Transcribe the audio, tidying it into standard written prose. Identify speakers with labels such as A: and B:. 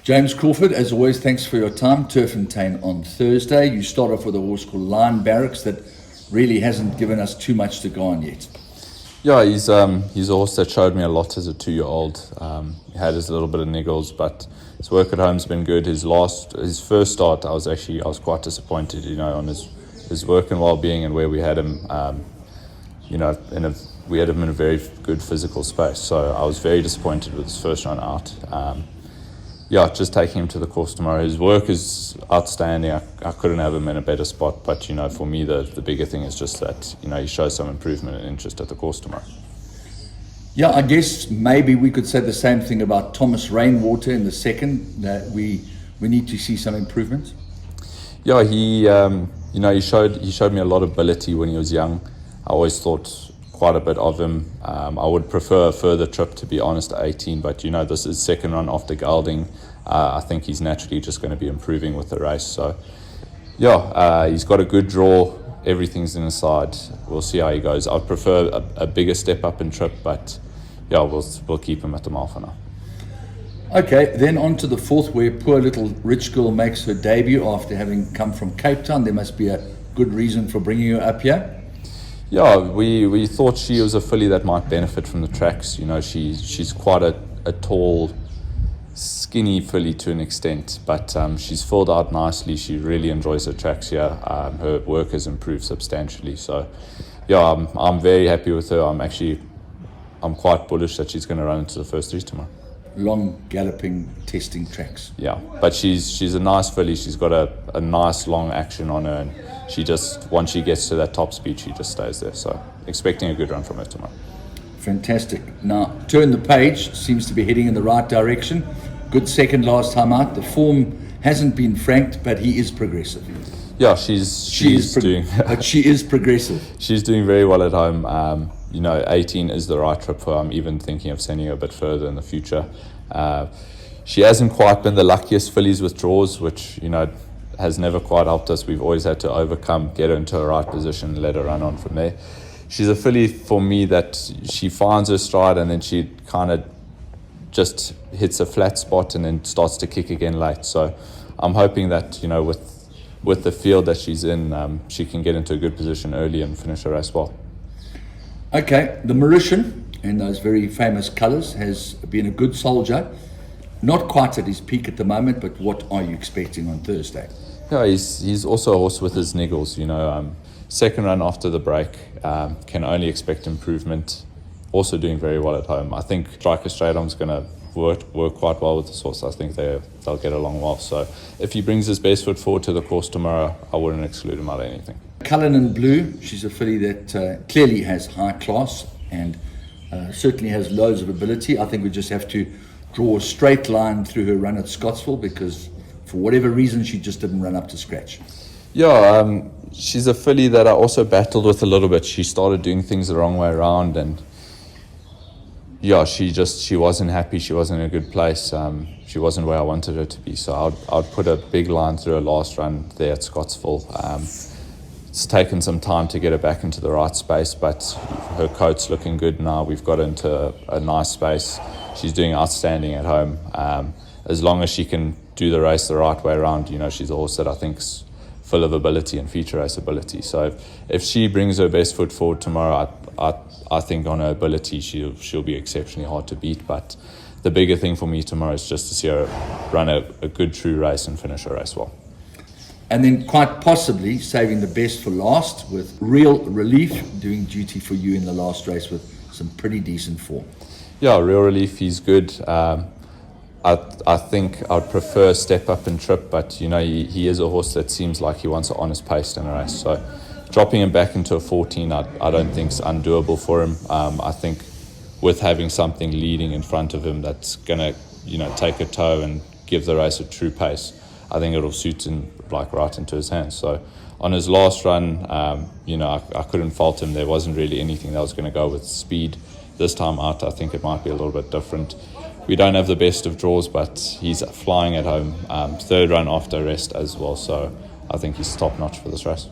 A: James Crawford, as always, thanks for your time. Turffontein on Thursday. You start off with a horse called Lion Barracks that really hasn't given us too much to go on yet.
B: Yeah, he's a horse that showed me a lot as a 2-year-old. He had his little bit of niggles, but his work at home's been good. His first start, I was quite disappointed, on his work and well-being and where we had him. We had him in a very good physical space, so I was very disappointed with his first run out. Just taking him to the course tomorrow. His work is outstanding. I couldn't have him in a better spot, but for me the bigger thing is just that he shows some improvement and interest at the course tomorrow.
A: Yeah, I guess maybe we could say the same thing about Thomas Rainwater in the second, that we need to see some improvements.
B: Yeah, he showed me a lot of ability when he was young. I always thought quite a bit of him. I would prefer a further trip, to be honest, at 18, but this is second run after gelding. I think he's naturally just going to be improving with the race. So he's got a good draw. Everything's in his side. We'll see how he goes. I'd prefer a bigger step up in trip, but we'll keep him at the mile for now.
A: Okay, then on to the fourth, where poor little rich girl makes her debut after having come from Cape Town. There must be a good reason for bringing her up here.
B: Yeah, we thought she was a filly that might benefit from the tracks. She's quite a tall, skinny filly to an extent, but she's filled out nicely. She really enjoys her tracks here. Her work has improved substantially. So, I'm very happy with her. I'm quite bullish that she's going to run into the first 3 tomorrow.
A: Long galloping testing tracks.
B: Yeah, but she's a nice filly. She's got a nice long action on her, and once she gets to that top speed, she just stays there. So expecting a good run from her tomorrow.
A: Fantastic. Now, Turn the Page seems to be heading in the right direction. Good second last time out. The form hasn't been franked, but he is progressive.
B: Yeah, she's doing.
A: But she is progressive.
B: She's doing very well at home. 18 is the right trip for her. I'm even thinking of sending her a bit further in the future. She hasn't quite been the luckiest fillies with draws, which has never quite helped us. We've always had to overcome, get her into a right position, let her run on from there. She's a filly for me that she finds her stride and then she kind of just hits a flat spot and then starts to kick again late. So I'm hoping that with the field that she's in, she can get into a good position early and finish her race well.
A: Okay, the Mauritian, in those very famous colours, has been a good soldier. Not quite at his peak at the moment, but what are you expecting on Thursday?
B: Yeah, he's also a horse with his niggles. Second run after the break, can only expect improvement. Also doing very well at home. I think Striker Straight Arm's going to work quite well with this horse. I think they'll get along well. So if he brings his best foot forward to the course tomorrow, I wouldn't exclude him out of anything.
A: Cen In Blue, she's a filly that clearly has high class and certainly has loads of ability. I think we just have to draw a straight line through her run at Scottsville, because for whatever reason she just didn't run up to scratch.
B: Yeah, she's a filly that I also battled with a little bit. She started doing things the wrong way around, and she wasn't happy. She wasn't in a good place. She wasn't where I wanted her to be. So I'd put a big line through her last run there at Scottsville. It's taken some time to get her back into the right space, but her coat's looking good now. We've got her into a nice space. She's doing outstanding at home. As long as she can do the race the right way around, she's a horse that I think's full of ability and feature race ability. So if she brings her best foot forward tomorrow, I think on her ability she'll be exceptionally hard to beat. But the bigger thing for me tomorrow is just to see her run a good true race and finish her race well.
A: And then quite possibly saving the best for last, with Real Relief doing duty for you in the last race with some pretty decent form.
B: Yeah, Real Relief, he's good. I think I'd prefer step up and trip, but he is a horse that seems like he wants an honest pace in a race. So dropping him back into a 14, I don't think is undoable for him. I think with having something leading in front of him that's gonna take a toe and give the race a true pace, I think it'll suit him right into his hands. So on his last run, I couldn't fault him. There wasn't really anything that was going to go with speed. This time out, I think it might be a little bit different. We don't have the best of draws, but he's flying at home. Third run after rest as well, so I think he's top notch for this race.